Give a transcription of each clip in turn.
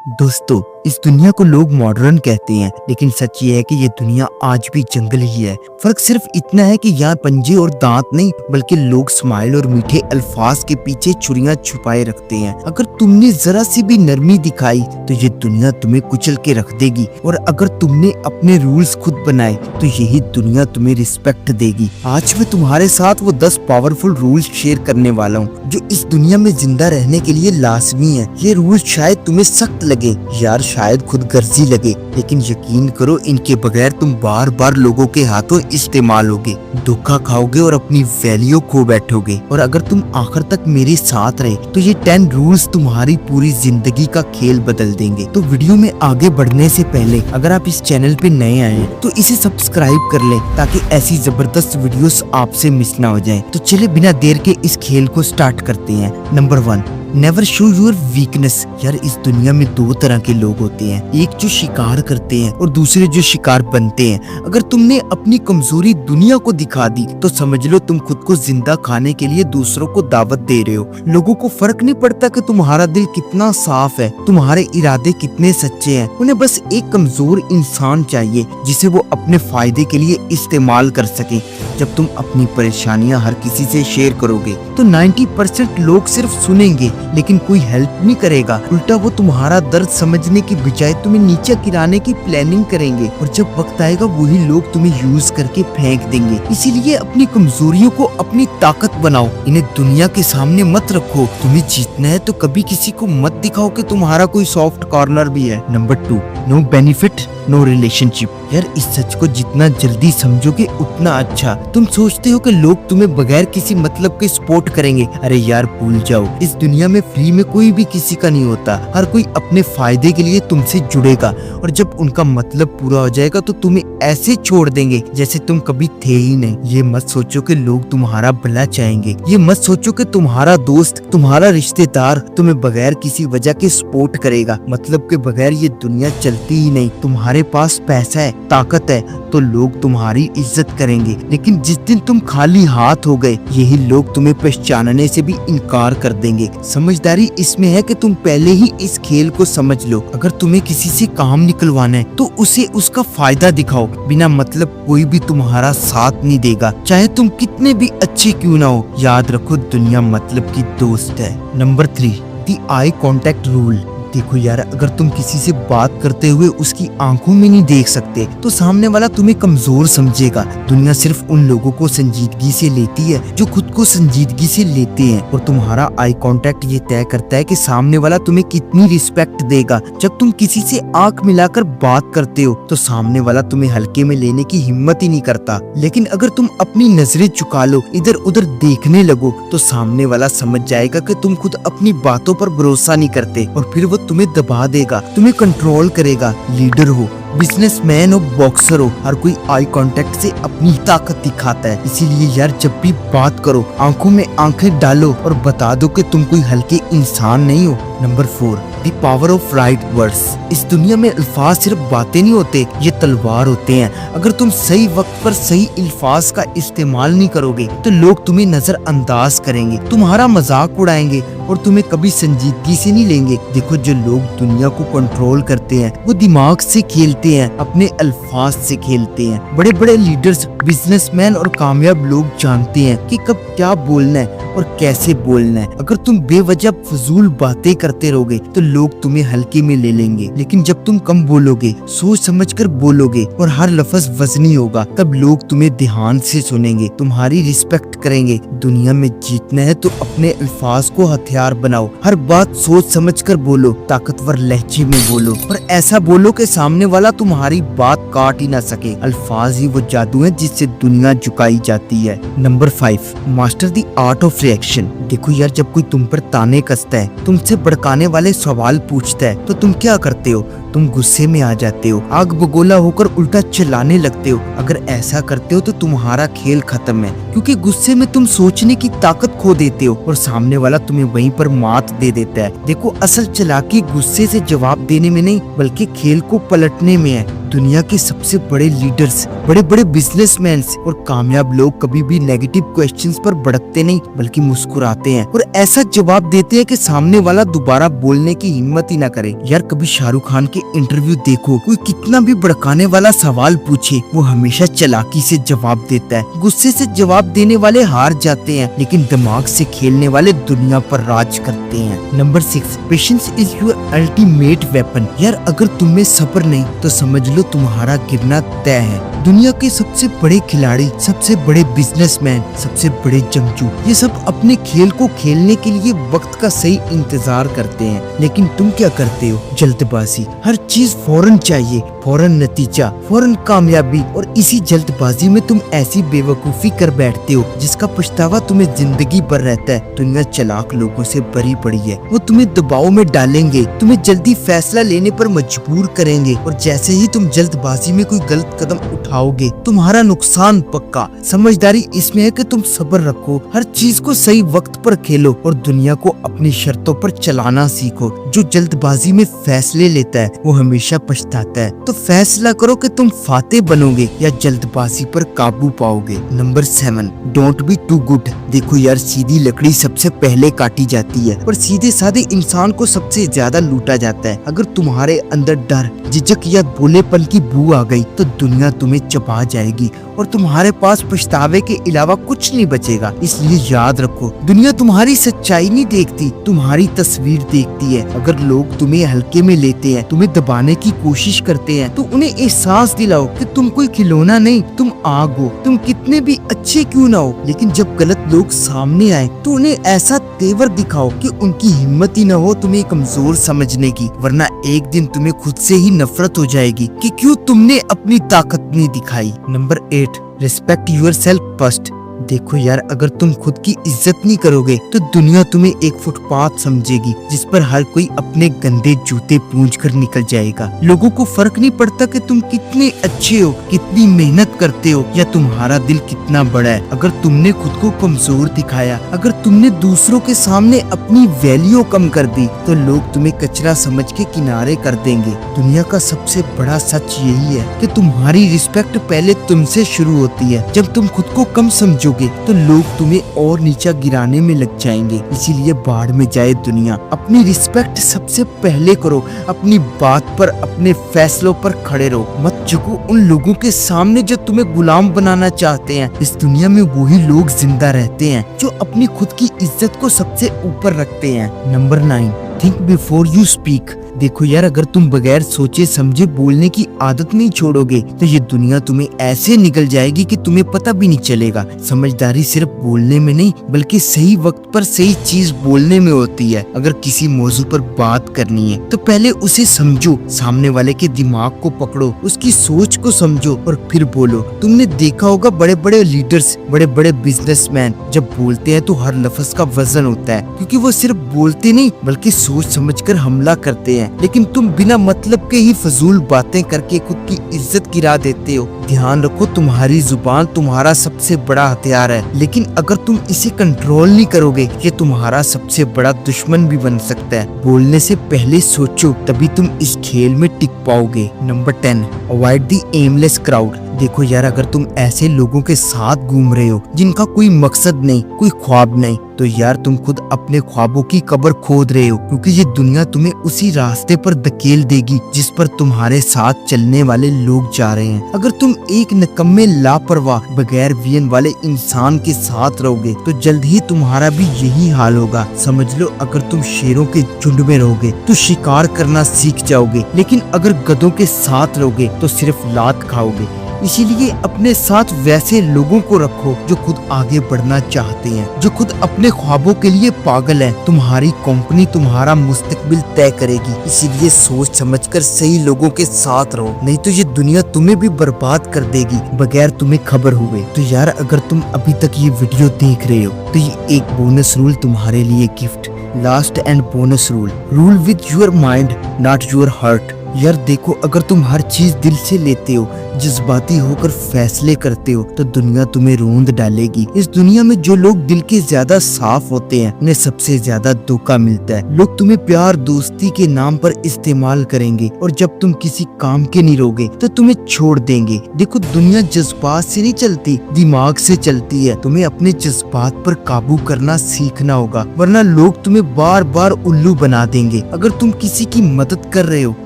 दोस्तों, इस दुनिया को लोग मॉडर्न कहते हैं, लेकिन सच ये है कि ये दुनिया आज भी जंगल ही है। फर्क सिर्फ इतना है कि यहाँ पंजे और दांत नहीं, बल्कि लोग स्माइल और मीठे अल्फाज के पीछे छुरियां छुपाए रखते हैं। अगर तुमने जरा सी भी नरमी दिखाई तो ये दुनिया तुम्हें कुचल के रख देगी, और अगर तुमने अपने रूल्स खुद बनाए तो यही दुनिया तुम्हें रिस्पेक्ट देगी। आज मैं तुम्हारे साथ वो 10 पावरफुल रूल्स शेयर करने वाला हूँ जो इस दुनिया में जिंदा रहने के लिए लाजमी है। ये रूल्स शायद तुम्हें सख्त लगे यार, शायद खुद गर्जी लगे, लेकिन यकीन करो इनके बगैर तुम बार बार लोगों के हाथों इस्तेमाल होगे, धोखा खाओगे और अपनी वैल्यू खो बैठोगे। और अगर तुम आखिर तक मेरे साथ रहे तो ये 10 रूल्स तुम्हारी पूरी जिंदगी का खेल बदल देंगे। तो वीडियो में आगे बढ़ने से पहले अगर आप इस चैनल पे नए आए हैं तो इसे सब्सक्राइब कर लें, ताकि ऐसी जबरदस्त वीडियोस आपसे मिस ना हो जाए। तो चलिए बिना देर के इस खेल को स्टार्ट करते हैं। Number 1, never show your weakness. यार, इस दुनिया में 2 तरह के लोग होते हैं, एक जो शिकार करते हैं और दूसरे जो शिकार बनते हैं। अगर तुमने अपनी कमजोरी दुनिया को दिखा दी तो समझ लो तुम खुद को जिंदा खाने के लिए दूसरों को दावत दे रहे हो। लोगों को फर्क नहीं पड़ता कि तुम्हारा दिल कितना साफ है, तुम्हारे इरादे कितने सच्चे हैं। उन्हें बस एक कमजोर इंसान चाहिए जिसे वो अपने फायदे के लिए इस्तेमाल कर सके। जब तुम अपनी परेशानियां हर किसी से शेयर करोगे तो 90% लोग सिर्फ सुनेंगे, लेकिन कोई हेल्प नहीं करेगा। उल्टा वो तुम्हारा दर्द समझने की बजाय तुम्हें नीचे गिराने की प्लानिंग करेंगे, और जब वक्त आएगा वही लोग तुम्हें यूज करके फेंक देंगे। इसीलिए अपनी कमजोरियों को अपनी ताकत बनाओ, इन्हें दुनिया के सामने मत रखो। तुम्हें जीतना है तो कभी किसी को मत दिखाओ कि तुम्हारा कोई सॉफ्ट कॉर्नर भी है। Number 2, no benefit no relationship. यार, इस सच को जितना जल्दी समझोगे उतना अच्छा। तुम सोचते हो कि लोग तुम्हें बगैर किसी मतलब के सपोर्ट करेंगे। अरे यार, भूल जाओ, इस दुनिया में फ्री में कोई भी किसी का नहीं होता। हर कोई अपने फायदे के लिए तुमसे जुड़ेगा, और जब उनका मतलब पूरा हो जाएगा तो तुम्हें ऐसे छोड़ देंगे जैसे तुम कभी थे ही नहीं। ये मत सोचो कि लोग तुम्हारा भला चाहेंगे, ये मत सोचो कि तुम्हारा दोस्त, तुम्हारा रिश्तेदार तुम्हें बगैर किसी वजह के सपोर्ट करेगा। मतलब के बगैर ये दुनिया चलती ही नहीं। तुम्हारे पास पैसा है, ताकत है, तो लोग तुम्हारी इज्जत करेंगे, लेकिन जिस दिन तुम खाली हाथ हो गए यही लोग तुम्हें पहचानने से भी इनकार कर देंगे। समझदारी इसमें है कि तुम पहले ही इस खेल को समझ लो। अगर तुम्हें किसी से काम निकलवाना है तो उसे उसका फायदा दिखाओ। बिना मतलब कोई भी तुम्हारा साथ नहीं देगा, चाहे तुम कितने भी अच्छे क्यों ना हो। याद रखो, दुनिया मतलब की दोस्त है। Number 3, the eye contact rule. देखो यार, अगर तुम किसी से बात करते हुए उसकी आंखों में नहीं देख सकते तो सामने वाला तुम्हें कमजोर समझेगा। दुनिया सिर्फ उन लोगों को संजीदगी से लेती है जो खुद को संजीदगी से लेते हैं, और तुम्हारा आई कांटेक्ट ये तय करता है कि सामने वाला तुम्हें कितनी रिस्पेक्ट देगा। जब तुम किसी से आंख मिलाकर बात करते हो तो सामने वाला तुम्हें हल्के में लेने की हिम्मत ही नहीं करता, लेकिन अगर तुम अपनी नजरें झुका लो, इधर उधर देखने लगो, तो सामने वाला समझ जाएगा कि तुम खुद अपनी बातों पर भरोसा नहीं करते, और फिर वो तुम्हें दबा देगा, तुम्हें कंट्रोल करेगा। लीडर हो, बिजनेसमैन हो, बॉक्सर हो, हर कोई आई कांटेक्ट से अपनी ताकत दिखाता है। इसीलिए यार, जब भी बात करो आंखों में आंखें डालो और बता दो कि तुम कोई हल्के इंसान नहीं हो। Number 4, the power of right words. इस दुनिया में अल्फाज सिर्फ बातें नहीं होते, ये तलवार होते हैं। अगर तुम सही वक्त पर सही अल्फाज का इस्तेमाल नहीं करोगे तो लोग तुम्हें नजरअंदाज करेंगे, तुम्हारा मजाक उड़ाएंगे और तुम्हें कभी संजीदगी से नहीं लेंगे। देखो, जो लोग दुनिया को कंट्रोल करते हैं वो दिमाग से खेलते हैं, अपने अल्फाज से खेलते हैं। बड़े बड़े लीडर्स, बिजनेसमैन और कामयाब लोग जानते हैं कि कब क्या बोलना है और कैसे बोलना है। अगर तुम बेवजह फजूल बातें करते रहोगे तो लोग तुम्हें हल्के में ले लेंगे, लेकिन जब तुम कम बोलोगे, सोच समझकर बोलोगे और हर लफ्ज वजनी होगा, तब लोग तुम्हें ध्यान से सुनेंगे, तुम्हारी रिस्पेक्ट करेंगे। दुनिया में जीतना है तो अपने अल्फाज को हथियार बनाओ। हर बात सोच समझकर बोलो, ताकतवर लहजे में बोलो, और ऐसा बोलो कि सामने वाला तुम्हारी बात काट ही ना सके। अल्फाज ही वो जादू है जिससे दुनिया झुकाई जाती है। Number 5, master the art of reaction. देखो यार, जब कोई तुम पर ताने कसता है, तुमसे भड़काने वाले सवाल पूछता है, तो तुम क्या करते हो? तुम गुस्से में आ जाते हो, आग बगोला होकर उल्टा चिल्लाने लगते हो। अगर ऐसा करते हो तो तुम्हारा खेल खत्म है, क्योंकि गुस्से में तुम सोचने की ताकत खो देते हो और सामने वाला तुम्हें वहीं पर मात दे देता है। देखो, असल चालाकी गुस्से से जवाब देने में नहीं, बल्कि खेल को पलटने में है। दुनिया के सबसे बड़े लीडर्स, बड़े बड़े बिजनेसमैन और कामयाब लोग कभी भी नेगेटिव क्वेश्चंस पर भड़कते नहीं बल्कि मुस्कुराते हैं और ऐसा जवाब देते हैं कि सामने वाला दोबारा बोलने की हिम्मत ही ना करे। यार कभी शाहरुख खान के इंटरव्यू देखो, कोई कितना भी भड़काने वाला सवाल पूछे वो हमेशा चालाकी से जवाब देता है। गुस्से से जवाब देने वाले हार जाते हैं लेकिन दिमाग से खेलने वाले दुनिया पर राज करते हैं। Number 6, patience is your ultimate weapon. यार अगर तुम्हें सब्र नहीं तो समझ लो तुम्हारा गिरना तय है। दुनिया के सबसे बड़े खिलाड़ी, सबसे बड़े बिजनेसमैन, सबसे बड़े जंगजू, ये सब अपने खेल को खेलने के लिए वक्त का सही इंतजार करते हैं। लेकिन तुम क्या करते हो? जल्दबाजी। हर चीज फौरन चाहिए, फौरन नतीजा, फौरन कामयाबी, और इसी जल्दबाजी में तुम ऐसी बेवकूफी कर बैठते हो जिसका पछतावा तुम्हें जिंदगी भर रहता है। दुनिया चालाक लोगों से भरी पड़ी है। वो तुम्हें दबाव में डालेंगे, तुम्हें जल्दी फैसला लेने पर मजबूर करेंगे और जैसे ही तुम जल्दबाजी में कोई गलत कदम उठाओगे तुम्हारा नुकसान पक्का। समझदारी इसमें है कि तुम सब्र रखो, हर चीज को सही वक्त पर खेलो और दुनिया को अपनी शर्तों पर चलाना सीखो। जो जल्दबाजी में फैसले लेता है वो हमेशा पछताता है। तो फैसला करो कि तुम फातेह बनोगे या जल्दबाजी पर काबू पाओगे। Number 7, don't be too good. देखो यार सीधी लकड़ी सबसे पहले काटी जाती है पर सीधे साधे इंसान को सबसे ज्यादा लूटा जाता है। अगर तुम्हारे अंदर डर, झिझक या भोलेपन की बू आ गई तो दुनिया तुम्हें चबा जाएगी और तुम्हारे पास पछतावे के अलावा कुछ नहीं बचेगा। इसलिए याद रखो, दुनिया तुम्हारी सच्चाई नहीं देखती, तुम्हारी तस्वीर देखती है। अगर लोग तुम्हें हल्के में लेते हैं, तुम्हें दबाने की कोशिश करते हैं, तो उन्हें एहसास दिलाओ कि तुम कोई खिलौना नहीं, तुम आग हो। तुम कितने भी अच्छे क्यों ना हो, लेकिन जब गलत लोग सामने आए तो उन्हें ऐसा तेवर दिखाओ कि उनकी हिम्मत ही न हो तुम्हें कमजोर समझने की, वरना एक दिन तुम्हें खुद से ही नफरत हो जाएगी कि क्यों तुमने अपनी ताकत नहीं दिखाई। Number 8, respect yourself first. देखो यार अगर तुम खुद की इज्जत नहीं करोगे तो दुनिया तुम्हें एक फुटपाथ समझेगी जिस पर हर कोई अपने गंदे जूते पूंछ कर निकल जाएगा। लोगों को फर्क नहीं पड़ता कि तुम कितने अच्छे हो, कितनी मेहनत करते हो या तुम्हारा दिल कितना बड़ा है। अगर तुमने खुद को कमजोर दिखाया, अगर तुमने दूसरों के सामने अपनी वैल्यू कम कर दी तो लोग तुम्हें कचरा समझ के किनारे कर देंगे। दुनिया का सबसे बड़ा सच यही है कि तुम्हारी रिस्पेक्ट पहले तुमसे शुरू होती है। जब तुम खुद को कम समझोगे तो लोग तुम्हें और नीचा गिराने में लग जाएंगे। इसीलिए बाढ़ में जाए दुनिया, अपनी रिस्पेक्ट सबसे पहले करो। अपनी बात पर, अपने फैसलों पर खड़े रहो। मत झुको उन लोगों के सामने जो तुम्हें गुलाम बनाना चाहते हैं। इस दुनिया में वही लोग जिंदा रहते हैं जो अपनी खुद की इज्जत को सबसे ऊपर रखते हैं। Number 9, think before you speak. देखो यार अगर तुम बगैर सोचे समझे बोलने की आदत नहीं छोड़ोगे तो ये दुनिया तुम्हें ऐसे निगल जाएगी कि तुम्हें पता भी नहीं चलेगा। समझदारी सिर्फ बोलने में नहीं बल्कि सही वक्त पर सही चीज बोलने में होती है। अगर किसी मौजू पर बात करनी है तो पहले उसे समझो, सामने वाले के दिमाग को पकड़ो, उसकी सोच को समझो और फिर बोलो। तुमने देखा होगा बड़े बड़े लीडर्स, बड़े बड़े बिजनेसमैन जब बोलते हैं तो हर लफ्ज का वजन होता है, क्योंकि वो सिर्फ बोलते नहीं बल्कि सोच समझकर हमला करते हैं। लेकिन तुम बिना मतलब के ही फजूल बातें करके खुद की इज्जत गिरा देते हो। ध्यान रखो तुम्हारी जुबान तुम्हारा सबसे बड़ा हथियार है, लेकिन अगर तुम इसे कंट्रोल नहीं करोगे ये तुम्हारा सबसे बड़ा दुश्मन भी बन सकता है। बोलने से पहले सोचो, तभी तुम इस खेल में टिक पाओगे। Number 10, avoid the aimless crowd. देखो यार अगर तुम ऐसे लोगों के साथ घूम रहे हो जिनका कोई मकसद नहीं, कोई ख्वाब नहीं, तो यार तुम खुद अपने ख्वाबों की कब्र खोद रहे हो, क्योंकि ये दुनिया तुम्हें उसी रास्ते पर धकेल देगी जिस पर तुम्हारे साथ चलने वाले लोग जा रहे हैं। अगर तुम एक निकम्मे लापरवाह बगैर विजन वाले इंसान के साथ रहोगे तो जल्द ही तुम्हारा भी यही हाल होगा। समझ लो अगर तुम शेरों के झुंड में रहोगे तो शिकार करना सीख जाओगे, लेकिन अगर गधों के साथ रहोगे तो सिर्फ लात खाओगे। इसीलिए अपने साथ वैसे लोगों को रखो जो खुद आगे बढ़ना चाहते हैं, जो खुद अपने ख्वाबों के लिए पागल हैं। तुम्हारी कंपनी तुम्हारा मुस्तकबिल तय करेगी, इसीलिए सोच समझकर सही लोगों के साथ रहो, नहीं तो ये दुनिया तुम्हें भी बर्बाद कर देगी बगैर तुम्हें खबर हुए। तो यार अगर तुम अभी तक ये वीडियो देख रहे हो तो ये एक बोनस रूल तुम्हारे लिए gift. Last and bonus rule with your mind not your heart. यार देखो अगर तुम हर चीज दिल से लेते हो जज्बाती होकर फैसले करते हो तो दुनिया तुम्हें रोंद डालेगी। इस दुनिया में जो लोग दिल के ज्यादा साफ होते हैं उन्हें सबसे ज्यादा धोखा मिलता है। लोग तुम्हें प्यार दोस्ती के नाम पर इस्तेमाल करेंगे और जब तुम किसी काम के नहीं रहोगे तो तुम्हें छोड़ देंगे। देखो, दुनिया जज्बात से नहीं चलती, दिमाग से चलती है। तुम्हें अपने जज्बात पर काबू करना सीखना होगा, वरना लोग तुम्हें बार बार उल्लू बना देंगे। अगर तुम किसी की मदद कर रहे हो,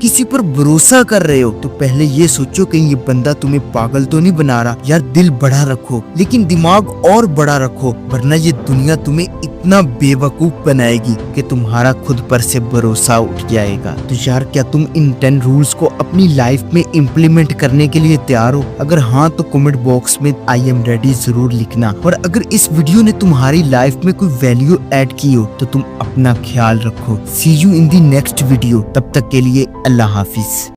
किसी पर भरोसा कर रहे हो, तो पहले ये सोचो कि ये बंदा तुम्हें पागल तो नहीं बना रहा। यार, दिल बड़ा रखो लेकिन दिमाग और बड़ा रखो, वरना ये दुनिया तुम्हें इतना बेवकूफ बनाएगी कि तुम्हारा खुद पर से भरोसा उठ जाएगा। तो यार, क्या तुम इन 10 रूल्स को अपनी लाइफ में इम्प्लीमेंट करने के लिए तैयार हो? अगर हाँ तो कमेंट बॉक्स में आई एम रेडी जरूर लिखना। और अगर इस वीडियो ने तुम्हारी लाइफ में कोई वैल्यू ऐड की हो तो तुम अपना ख्याल रखो। See you in the next video. तब तक के लिए अल्लाह हाफिज।